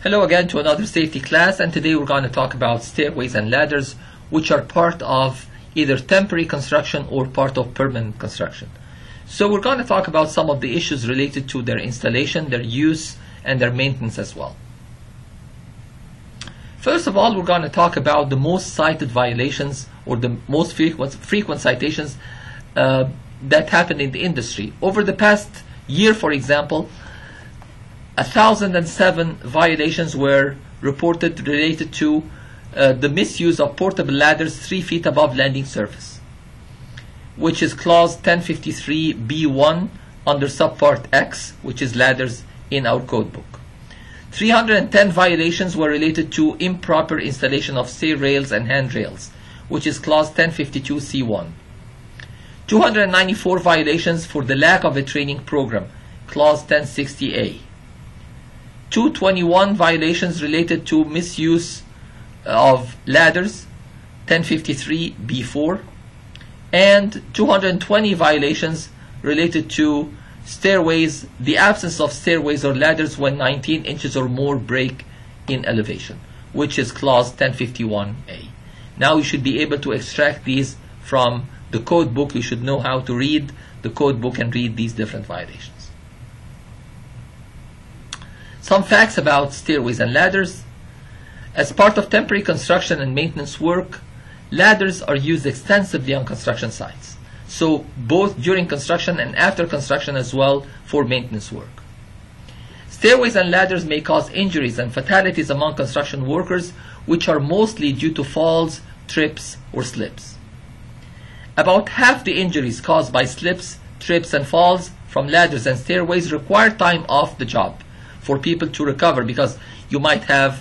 Hello again to another safety class, and today we're going to talk about stairways and ladders, which are part of either temporary construction or part of permanent construction. So we're going to talk about some of the issues related to their installation, their use, and their maintenance as well. First of all, we're going to talk about the most cited violations or the most frequent citations that happen in the industry. Over the past year, for example, 1,007 violations were reported related to the misuse of portable ladders 3 feet above landing surface, which is clause 1053B1 under subpart X, which is ladders in our code book. 310 violations were related to improper installation of stair rails and handrails, which is clause 1052C1. 294 violations for the lack of a training program, clause 1060A. 221 violations related to misuse of ladders, 1053B4, and 220 violations related to stairways, the absence of stairways or ladders when 19 inches or more break in elevation, which is clause 1051A. Now you should be able to extract these from the code book. You should know how to read the code book and read these different violations. Some facts about stairways and ladders. As part of temporary construction and maintenance work, ladders are used extensively on construction sites. So both during construction and after construction as well for maintenance work. Stairways and ladders may cause injuries and fatalities among construction workers, which are mostly due to falls, trips, or slips. About half the injuries caused by slips, trips, and falls from ladders and stairways require time off the job for people to recover, because you might have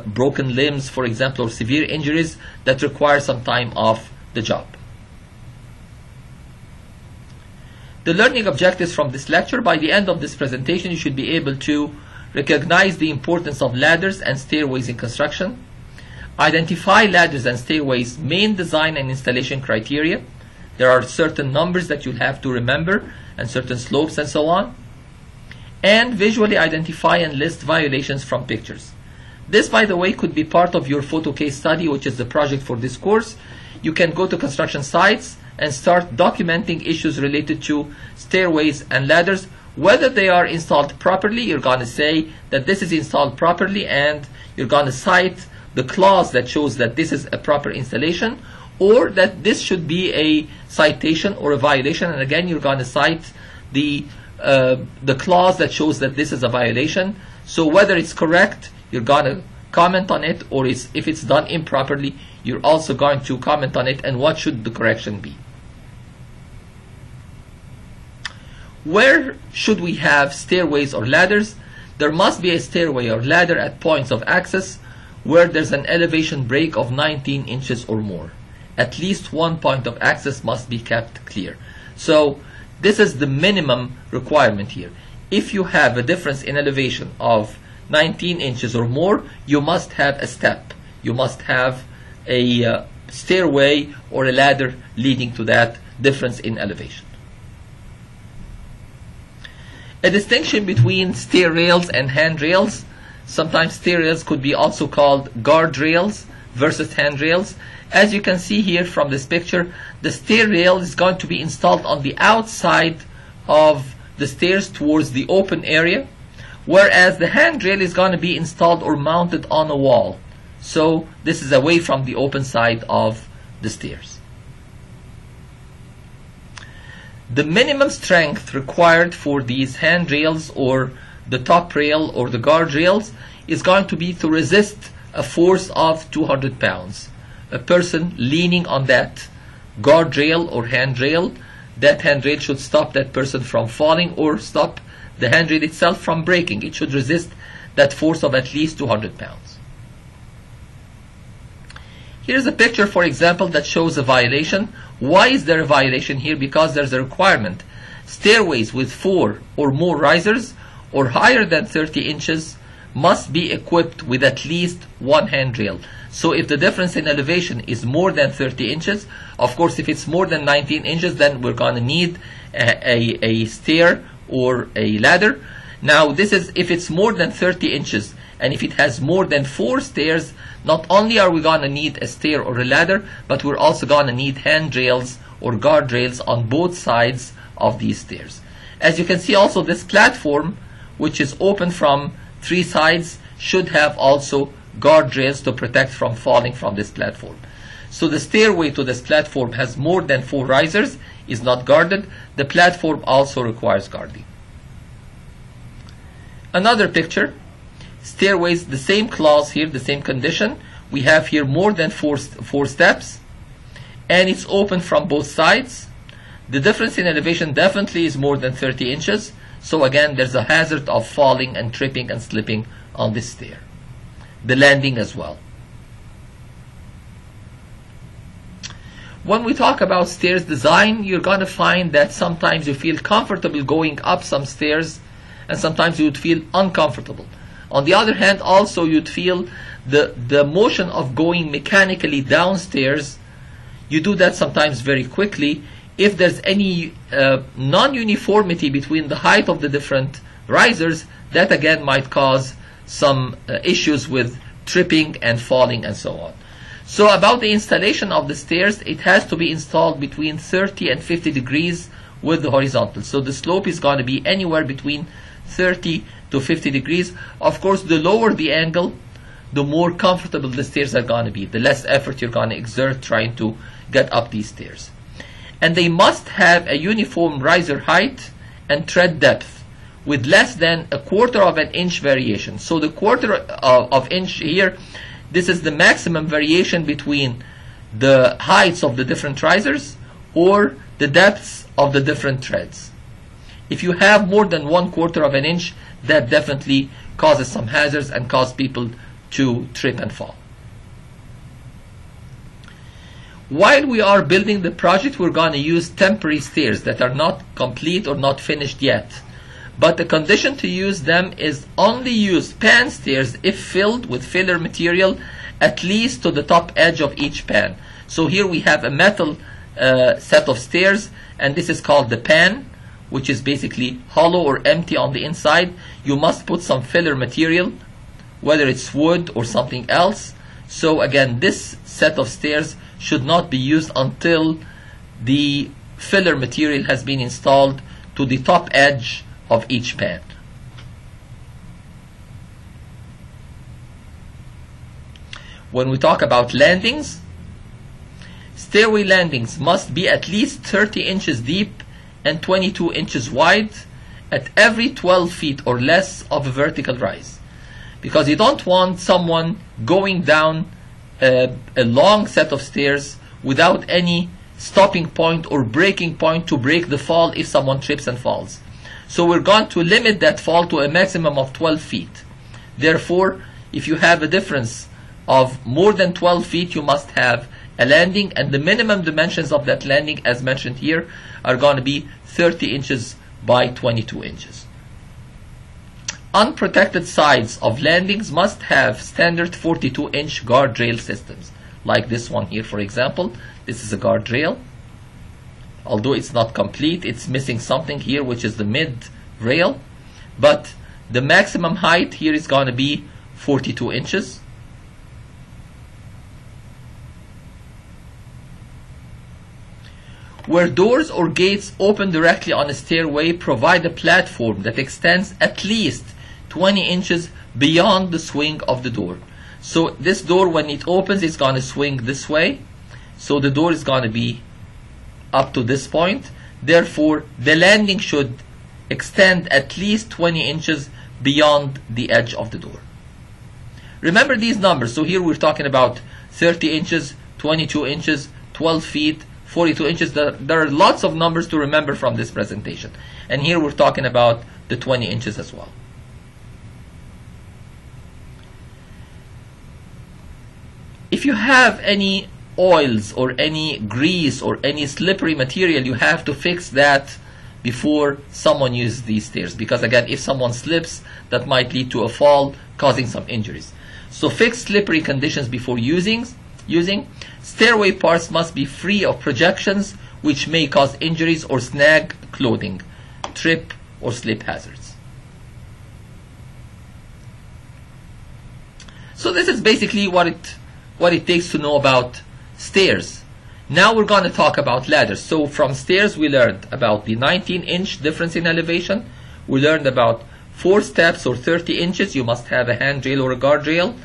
broken limbs, for example, or severe injuries that require some time off the job. The learning objectives from this lecture: by the end of this presentation, you should be able to recognize the importance of ladders and stairways in construction, identify ladders and stairways main design and installation criteria. There are certain numbers that you'll have to remember and certain slopes and so on, and visually identify and list violations from pictures. This, by the way, could be part of your photo case study, which is the project for this course. You can go to construction sites and start documenting issues related to stairways and ladders. Whether they are installed properly, you're going to say that this is installed properly, and you're going to cite the clause that shows that this is a proper installation, or that this should be a citation or a violation, and again you're going to cite the clause that shows that this is a violation. So whether it's correct, you're going to comment on it, or if it's done improperly, you're also going to comment on it, and what should the correction be. Where should we have stairways or ladders? There must be a stairway or ladder at points of access where there's an elevation break of 19 inches or more. At least one point of access must be kept clear. So this is the minimum requirement here. If you have a difference in elevation of 19 inches or more, you must have a step. You must have a stairway or a ladder leading to that difference in elevation. A distinction between stair rails and handrails. Sometimes stair rails could be also called guardrails versus handrails. As you can see here from this picture, the stair rail is going to be installed on the outside of the stairs towards the open area, whereas the handrail is going to be installed or mounted on a wall. So this is away from the open side of the stairs. The minimum strength required for these handrails or the top rail or the guardrails is going to be to resist a force of 200 pounds. A person leaning on that guardrail or handrail, that handrail should stop that person from falling or stop the handrail itself from breaking. It should resist that force of at least 200 pounds. Here's a picture, for example, that shows a violation. Why is there a violation here? Because there's a requirement. Stairways with 4 or more risers or higher than 30 inches must be equipped with at least one handrail. So if the difference in elevation is more than 30 inches, of course if it's more than 19 inches, then we're going to need a stair or a ladder. Now this is if it's more than 30 inches And if it has more than 4 stairs, not only are we going to need a stair or a ladder, but we're also going to need handrails or guardrails on both sides of these stairs. As you can see also, this platform, which is open from 3 sides, should have also guardrails to protect from falling from this platform. So the stairway to this platform has more than 4 risers, is not guarded. The platform also requires guarding. Another picture, stairways, the same clause here, the same condition. We have here more than four steps, and it's open from both sides. The difference in elevation definitely is more than 30 inches. So again, there's a hazard of falling and tripping and slipping on this stair. The landing as well. When we talk about stairs design, you're going to find that sometimes you feel comfortable going up some stairs, and sometimes you would feel uncomfortable. On the other hand, also you'd feel the motion of going mechanically downstairs. You do that sometimes very quickly. If there's any non-uniformity between the height of the different risers, that again might cause some issues with tripping and falling and so on. So about the installation of the stairs, it has to be installed between 30 and 50 degrees with the horizontal. So the slope is going to be anywhere between 30 to 50 degrees. Of course, the lower the angle, the more comfortable the stairs are going to be, the less effort you're going to exert trying to get up these stairs. And they must have a uniform riser height and tread depth with less than 1/4 of an inch variation. So the 1/4 of inch here, this is the maximum variation between the heights of the different risers or the depths of the different treads. If you have more than 1/4 of an inch, that definitely causes some hazards and causes people to trip and fall. While we are building the project, we're going to use temporary stairs that are not complete or not finished yet. But the condition to use them is only use pan stairs if filled with filler material at least to the top edge of each pan. So here we have a metal set of stairs, and this is called the pan, which is basically hollow or empty on the inside. You must put some filler material, whether it's wood or something else. So again, this set of stairs should not be used until the filler material has been installed to the top edge of each pan. When we talk about landings, stairway landings must be at least 30 inches deep and 22 inches wide at every 12 feet or less of a vertical rise. Because you don't want someone going down a long set of stairs without any stopping point or breaking point to break the fall if someone trips and falls. So we're going to limit that fall to a maximum of 12 feet. Therefore, if you have a difference of more than 12 feet, you must have a landing, and the minimum dimensions of that landing, as mentioned here, are going to be 30 inches by 22 inches. Unprotected sides of landings must have standard 42-inch guardrail systems, like this one here, for example. This is a guardrail. Although it's not complete, it's missing something here, which is the mid rail. But the maximum height here is going to be 42 inches. Where doors or gates open directly on a stairway, provide a platform that extends at least 20 inches beyond the swing of the door. So this door, when it opens, it's going to swing this way. So the door is going to be up to this point. Therefore, the landing should extend at least 20 inches beyond the edge of the door. Remember these numbers. So here we're talking about 30 inches, 22 inches, 12 feet, 42 inches. There are lots of numbers to remember from this presentation. And here we're talking about the 20 inches as well. If you have any oils or any grease or any slippery material, you have to fix that before someone uses these stairs, because again, if someone slips, that might lead to a fall, causing some injuries. So fix slippery conditions before using. Stairway parts must be free of projections which may cause injuries or snag clothing, trip or slip hazards. So this is basically what it takes to know about stairs. Now we're going to talk about ladders. So from stairs we learned about the 19-inch difference in elevation. We learned about 4 steps or 30 inches. You must have a handrail or a guardrail.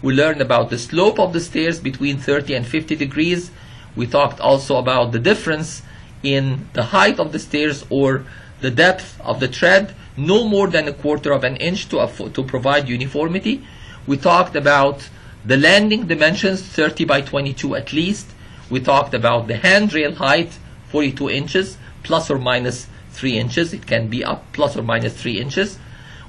We learned about the slope of the stairs between 30 and 50 degrees. We talked also about the difference in the height of the stairs or the depth of the tread, no more than 1/4 of an inch to provide uniformity. We talked about the landing dimensions, 30 by 22 at least. We talked about the handrail height, 42 inches, plus or minus 3 inches. It can be up plus or minus 3 inches.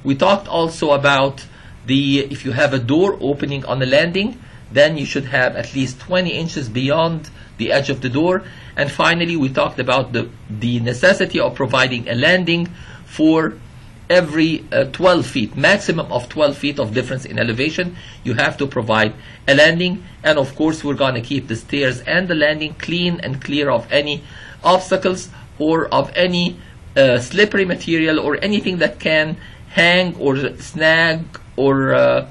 We talked also about if you have a door opening on the landing, then you should have at least 20 inches beyond the edge of the door. And finally, we talked about the necessity of providing a landing for every 12 feet, maximum of 12 feet of difference in elevation. You have to provide a landing. And of course, we're going to keep the stairs and the landing clean and clear of any obstacles or of any slippery material or anything that can hang or snag or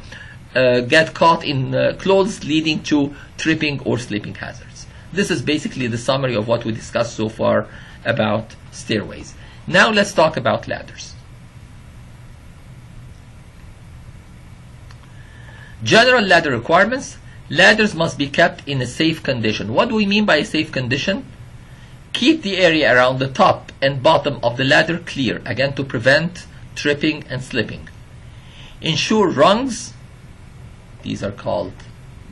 get caught in clothes, leading to tripping or slipping hazards. This is basically the summary of what we discussed so far about stairways. Now let's talk about ladders. General ladder requirements. Ladders must be kept in a safe condition. What do we mean by a safe condition? Keep the area around the top and bottom of the ladder clear, again to prevent tripping and slipping. Ensure rungs, these are called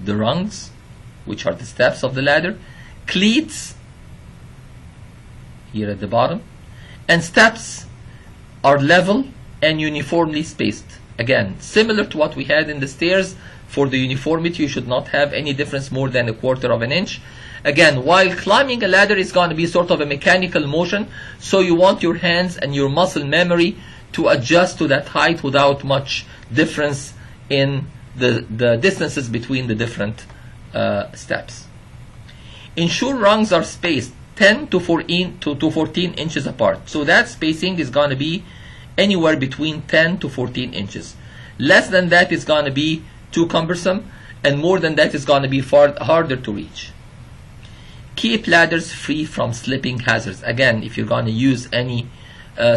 the rungs, which are the steps of the ladder, cleats, here at the bottom, and steps are level and uniformly spaced. Again, similar to what we had in the stairs, for the uniformity you should not have any difference more than 1/4 of an inch. Again, while climbing a ladder is going to be sort of a mechanical motion, so you want your hands and your muscle memory to adjust to that height without much difference in the distances between the different steps. Ensure rungs are spaced 10 to 14 inches apart. So that spacing is going to be anywhere between 10 to 14 inches. Less than that is going to be too cumbersome, and more than that is going to be far harder to reach. Keep ladders free from slipping hazards. Again, if you're going to use any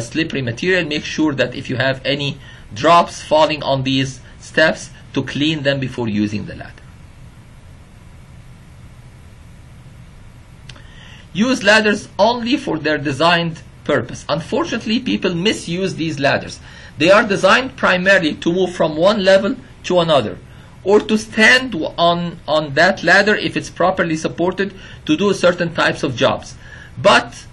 slippery material, make sure that if you have any drops falling on these steps, to clean them before using the ladder. Use ladders only for their designed purpose. Unfortunately, people misuse these ladders. They are designed primarily to move from one level to another, or to stand on that ladder if it's properly supported to do certain types of jobs. But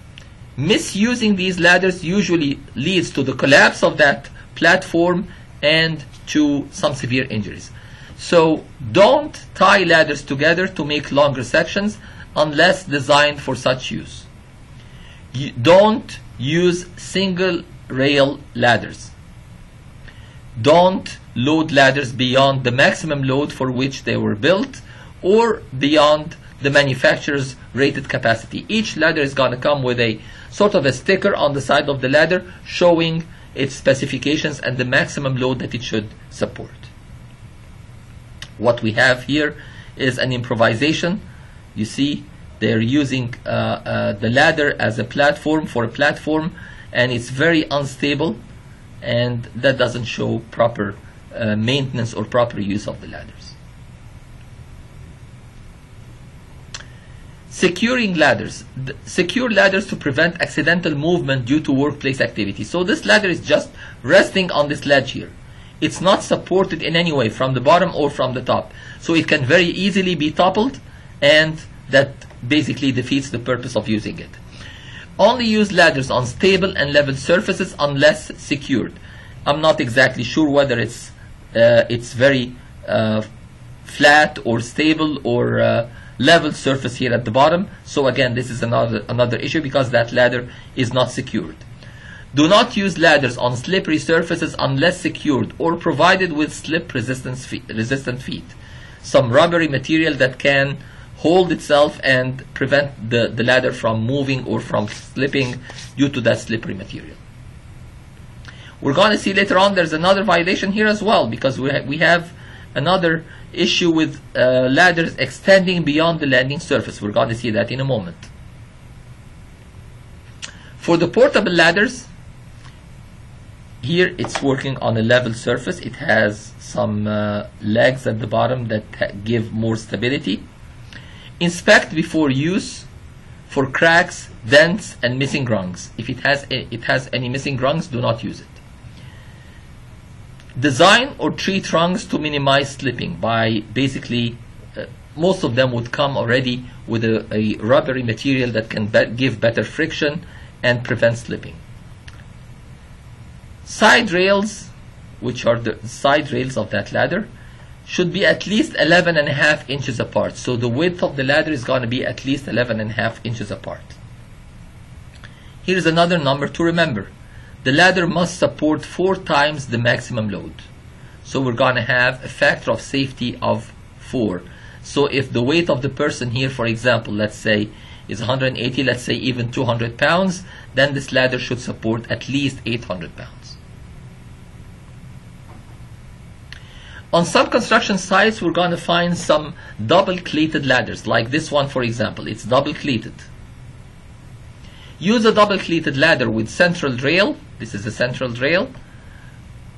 misusing these ladders usually leads to the collapse of that platform and to some severe injuries. So don't tie ladders together to make longer sections unless designed for such use. Don't use single rail ladders. Don't load ladders beyond the maximum load for which they were built or beyond the manufacturer's rated capacity. Each ladder is going to come with a sort of a sticker on the side of the ladder showing its specifications and the maximum load that it should support. What we have here is an improvisation. You see, they're using the ladder as a platform for a platform, and it's very unstable, and that doesn't show proper maintenance or proper use of the ladders. Securing ladders. Secure ladders to prevent accidental movement due to workplace activity. So this ladder is just resting on this ledge here. It's not supported in any way from the bottom or from the top. So it can very easily be toppled, and that basically defeats the purpose of using it. Only use ladders on stable and level surfaces unless secured. I'm not exactly sure whether it's very flat or stable or level surface here at the bottom. So again, this is another issue because that ladder is not secured. Do not use ladders on slippery surfaces unless secured or provided with slip resistant feet. Some rubbery material that can hold itself and prevent the ladder from moving or from slipping due to that slippery material. We're going to see later on there's another violation here as well, because we have another issue with ladders extending beyond the landing surface. We're going to see that in a moment. For the portable ladders, here it's working on a level surface. It has some legs at the bottom that give more stability. Inspect before use for cracks, dents, and missing rungs. If it has any missing rungs, do not use it. Design or treat rungs to minimize slipping by basically, most of them would come already with a rubbery material that can give better friction and prevent slipping. Side rails, which are the side rails of that ladder, should be at least 11.5 inches apart. So the width of the ladder is going to be at least 11.5 inches apart. Here's another number to remember. The ladder must support 4 times the maximum load. So we're going to have a factor of safety of 4. So if the weight of the person here, for example, let's say is 180, let's say even 200 pounds, then this ladder should support at least 800 pounds. On some construction sites, we're going to find some double-cleated ladders, like this one, for example. It's double-cleated. Use a double-cleated ladder with central rail. This is a central rail.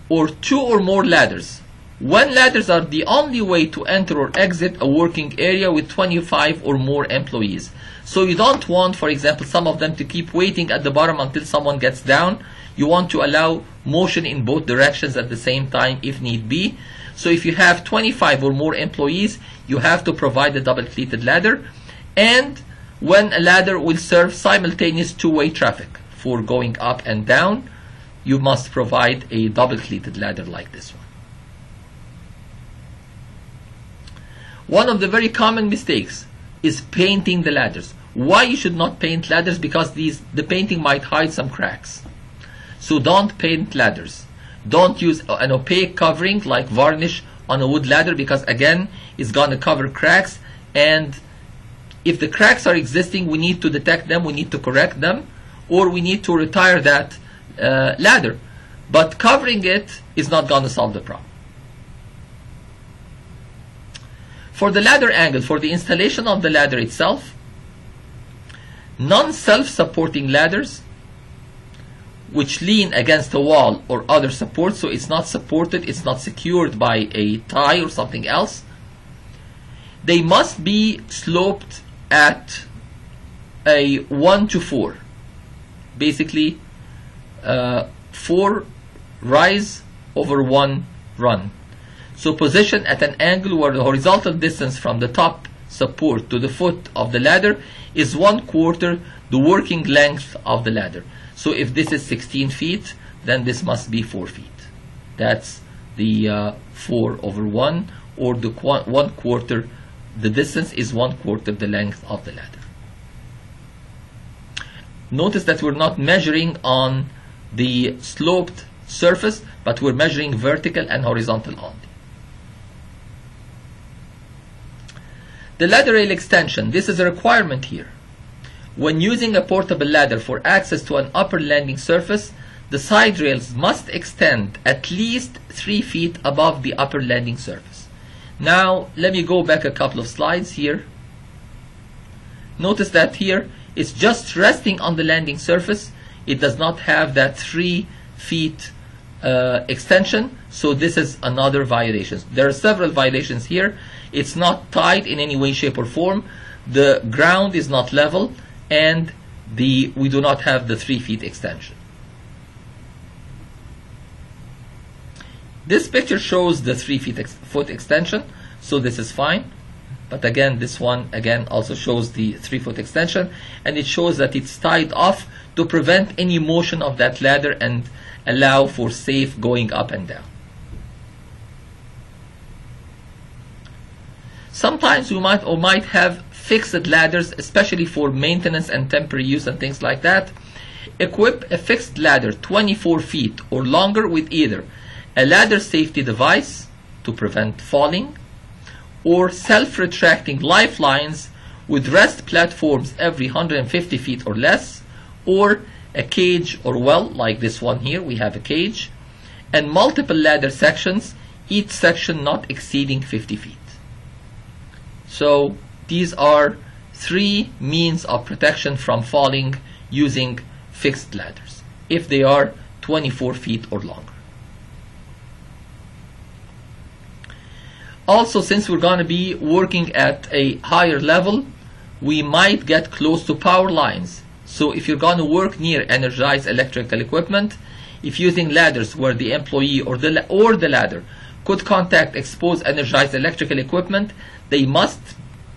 Or 2 or more ladders. When ladders are the only way to enter or exit a working area with 25 or more employees. So you don't want, for example, some of them to keep waiting at the bottom until someone gets down. You want to allow motion in both directions at the same time if need be. So if you have 25 or more employees, you have to provide a double-cleated ladder. And when a ladder will serve simultaneous two-way traffic for going up and down, you must provide a double-cleated ladder like this one. One of the very common mistakes is painting the ladders. Why you should not paint ladders? Because the painting might hide some cracks. So don't paint ladders. Don't use an opaque covering like varnish on a wood ladder, because again, it's going to cover cracks, and if the cracks are existing, we need to detect them, we need to correct them, or we need to retire that ladder. But covering it is not going to solve the problem. For the ladder angle, for the installation of the ladder itself, non-self-supporting ladders which lean against a wall or other support, so it's not supported, it's not secured by a tie or something else, they must be sloped at a 1:4. Basically 4 rise over 1 run. So position at an angle where the horizontal distance from the top support to the foot of the ladder is 1/4 the working length of the ladder. So if this is 16 feet, then this must be 4 feet. That's the 4 over 1, or the 1/4. The distance is 1/4 the length of the ladder. Notice that we're not measuring on the sloped surface, but we're measuring vertical and horizontal only. The ladder rail extension. This is a requirement here. When using a portable ladder for access to an upper landing surface, the side rails must extend at least 3 feet above the upper landing surface. Now, let me go back a couple of slides here. Notice that here it's just resting on the landing surface. It does not have that 3 feet extension, so this is another violation. There are several violations here. It's not tied in any way, shape, or form. The ground is not level, and we do not have the 3 feet extension. This picture shows the 3 foot extension, so this is fine. But again, this one again also shows the 3 foot extension, and it shows that it's tied off to prevent any motion of that ladder and allow for safe going up and down. Sometimes we might have fixed ladders, especially for maintenance and temporary use and things like that. Equip a fixed ladder 24 feet or longer with either a ladder safety device to prevent falling, or self-retracting lifelines with rest platforms every 150 feet or less, or a cage or well, like this one here, we have a cage, and multiple ladder sections, each section not exceeding 50 feet. So these are 3 means of protection from falling using fixed ladders, if they are 24 feet or longer. Also, since we're going to be working at a higher level, we might get close to power lines. So if you're going to work near energized electrical equipment, if using ladders where the employee or the ladder could contact exposed energized electrical equipment, they must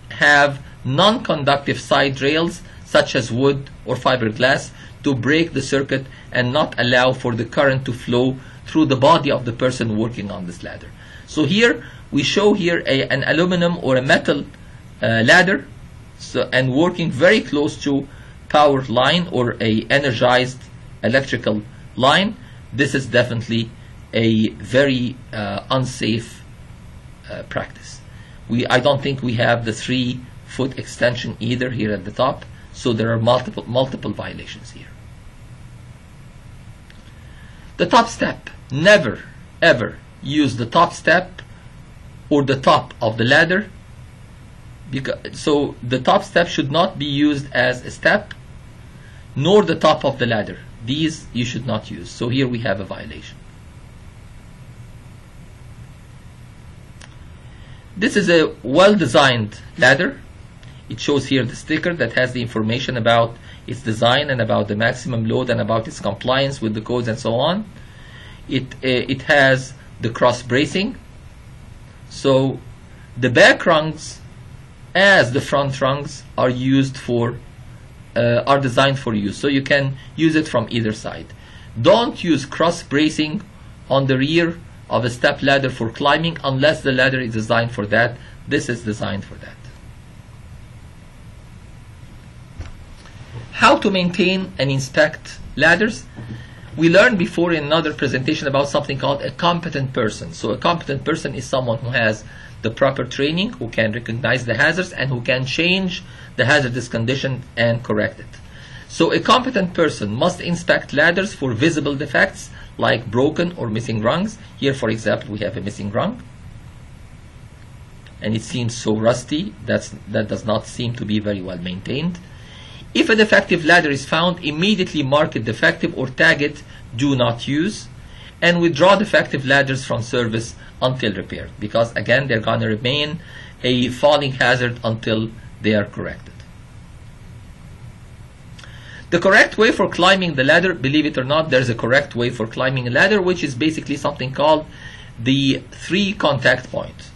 have non-conductive side rails such as wood or fiberglass to break the circuit and not allow for the current to flow through the body of the person working on this ladder. So here we show here an aluminum or a metal ladder, and working very close to power line or a energized electrical line. This is definitely a very unsafe practice. I don't think we have the 3-foot extension either here at the top, so there are multiple violations here. The top step. Never ever use the top step or the top of the ladder, so the top step should not be used as a step, nor the top of the ladder. These you should not use. So here we have a violation. This is a well-designed ladder. It shows here the sticker that has the information about its design and about the maximum load and about its compliance with the codes and so on. It has the cross bracing. So the back rungs as the front rungs are used for are designed for use, so you can use it from either side. Don't use cross bracing on the rear of a step ladder for climbing unless the ladder is designed for that. This is designed for that. How to maintain and inspect ladders. We learned before in another presentation about something called a competent person. So a competent person is someone who has the proper training, who can recognize the hazards and who can change the hazardous condition and correct it. So a competent person must inspect ladders for visible defects like broken or missing rungs. Here, for example, we have a missing rung, and it seems so rusty. That does not seem to be very well maintained. If a defective ladder is found, immediately mark it defective or tag it "Do not use," and withdraw defective ladders from service until repaired, because again they're going to remain a falling hazard until they are corrected. The correct way for climbing the ladder, believe it or not, there's a correct way for climbing a ladder, which is basically something called the 3 contact points.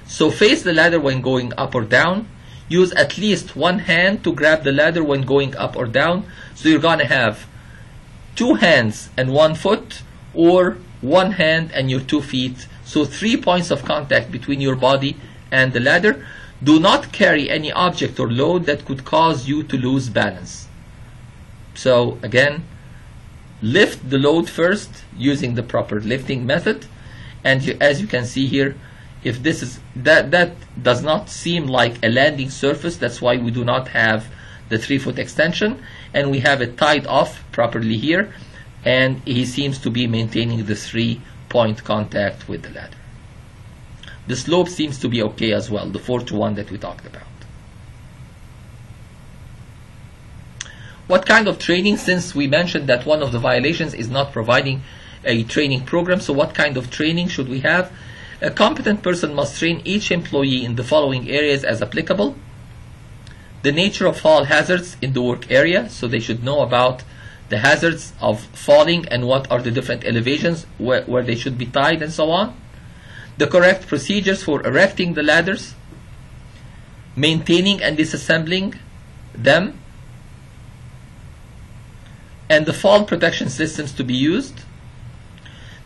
So face the ladder when going up or down. Use at least one hand to grab the ladder when going up or down. So you're going to have 2 hands and 1 foot, or 1 hand and your 2 feet. So 3 points of contact between your body and the ladder. Do not carry any object or load that could cause you to lose balance. So again, lift the load first using the proper lifting method. And as you can see here, if this is that does not seem like a landing surface, that's why we do not have the 3-foot extension, and we have it tied off properly here, and he seems to be maintaining the 3-point contact with the ladder. The slope seems to be okay as well, the 4:1 that we talked about. What kind of training? Since we mentioned that one of the violations is not providing a training program, so what kind of training should we have? A competent person must train each employee in the following areas as applicable. The nature of fall hazards in the work area, so they should know about the hazards of falling and what are the different elevations where they should be tied and so on. The correct procedures for erecting the ladders, maintaining and disassembling them, and the fall protection systems to be used.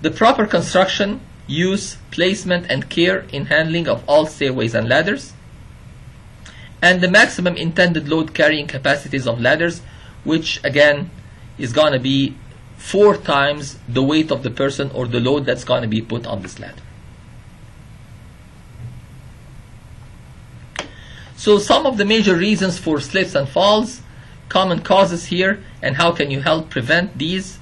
The proper construction, use, placement, and care in handling of all stairways and ladders, and the maximum intended load carrying capacities of ladders, which again is going to be 4 times the weight of the person or the load that's going to be put on this ladder. So some of the major reasons for slips and falls, common causes here, and how can you help prevent these.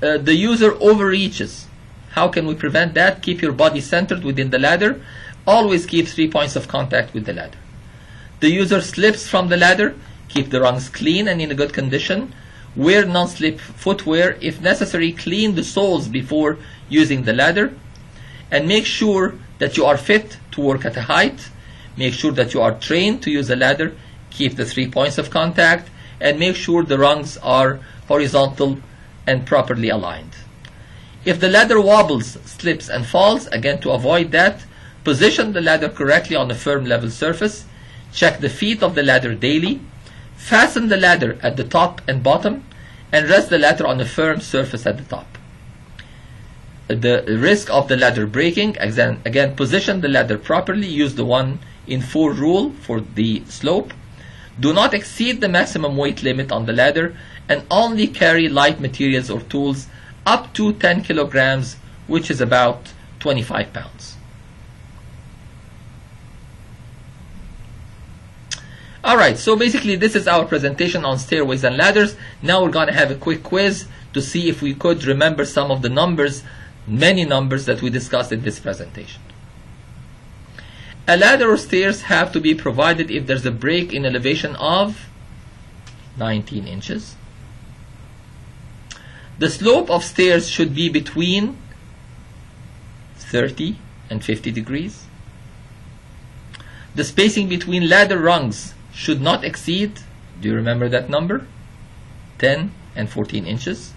The user overreaches How can we prevent that? Keep your body centered within the ladder. Always keep 3 points of contact with the ladder. The user slips from the ladder. Keep the rungs clean and in a good condition. Wear non-slip footwear. If necessary, clean the soles before using the ladder. And make sure that you are fit to work at a height. Make sure that you are trained to use a ladder. Keep the 3 points of contact. And make sure the rungs are horizontal and properly aligned. If the ladder wobbles, slips and falls, again to avoid that, position the ladder correctly on a firm level surface. Check the feet of the ladder daily. Fasten the ladder at the top and bottom and rest the ladder on a firm surface at the top. The risk of the ladder breaking, again position the ladder properly. Use the 1 in 4 rule for the slope. Do not exceed the maximum weight limit on the ladder and only carry light materials or tools up to 10 kilograms, which is about 25 pounds. Alright, so basically this is our presentation on stairways and ladders. Now we're going to have a quick quiz to see if we could remember some of the numbers, many numbers that we discussed in this presentation. A ladder or stairs have to be provided if there's a break in elevation of 19 inches. The slope of stairs should be between 30 and 50 degrees. The spacing between ladder rungs should not exceed, do you remember that number? 10 and 14 inches.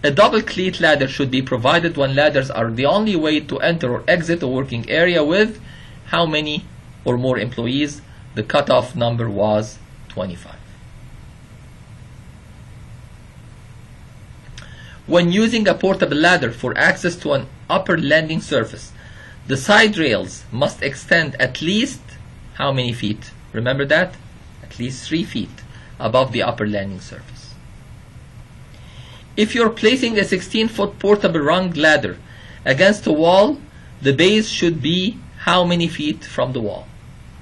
A double cleat ladder should be provided when ladders are the only way to enter or exit a working area with how many or more employees? The cutoff number was 25. When using a portable ladder for access to an upper landing surface, the side rails must extend at least how many feet? Remember that? At least 3 feet above the upper landing surface. If you're placing a 16-foot portable rung ladder against a wall, the base should be how many feet from the wall?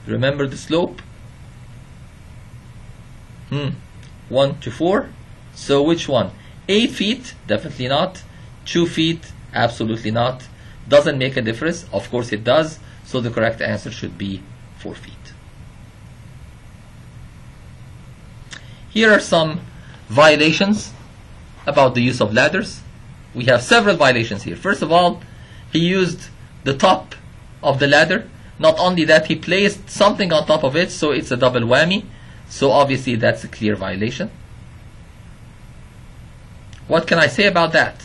Remember the slope? 1 to 4. So which one? 8 feet? Definitely not. 2 feet? Absolutely not. Doesn't make a difference. Of course it does. So the correct answer should be 4 feet. Here are some violations about the use of ladders. We have several violations here. First of all, he used the top of the ladder. Not only that, he placed something on top of it, so it's a double whammy. So obviously that's a clear violation. What can I say about that?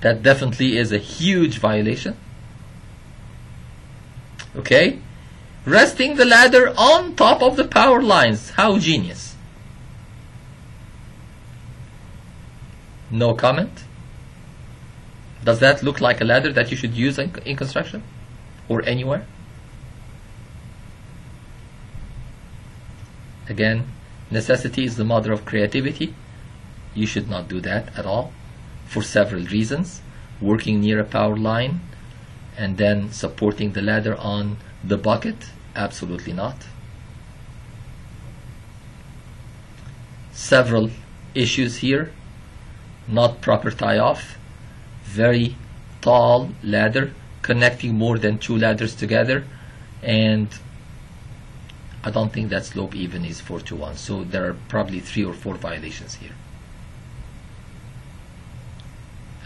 That definitely is a huge violation. Okay? Resting the ladder on top of the power lines. How genius. No comment. Does that look like a ladder that you should use in construction? Or anywhere? Again, necessity is the mother of creativity. You should not do that at all for several reasons. Working near a power line and then supporting the ladder on the bucket? Absolutely not. Several issues here. Not proper tie-off. Very tall ladder connecting more than 2 ladders together, and I don't think that slope even is 4 to 1. So there are probably 3 or 4 violations here.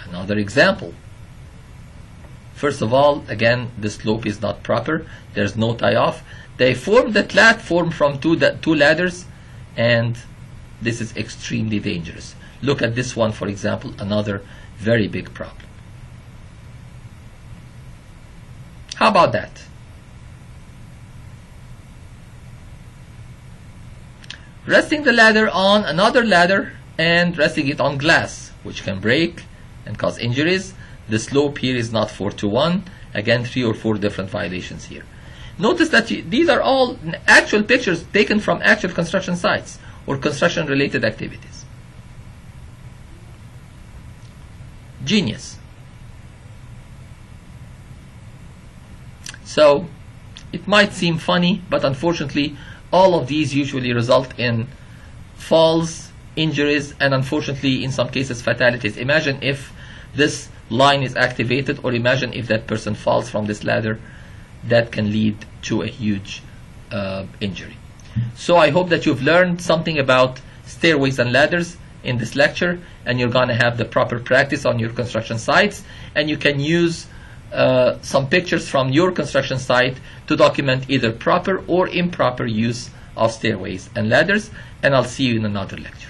Another example. First of all, again, the slope is not proper. There's no tie-off. They formed the platform from two ladders, and this is extremely dangerous. Look at this one, for example, another very big problem. How about that? Resting the ladder on another ladder and resting it on glass, which can break and cause injuries. The slope here is not 4 to 1. Again, 3 or 4 different violations here. Notice that these are all actual pictures taken from actual construction sites or construction related activities. Genius. So it might seem funny, but unfortunately all of these usually result in falls, injuries, and unfortunately in some cases fatalities. Imagine if this line is activated, or imagine if that person falls from this ladder, that can lead to a huge injury. So I hope that you've learned something about stairways and ladders in this lecture, and you're going to have the proper practice on your construction sites, and you can use some pictures from your construction site to document either proper or improper use of stairways and ladders, and I'll see you in another lecture.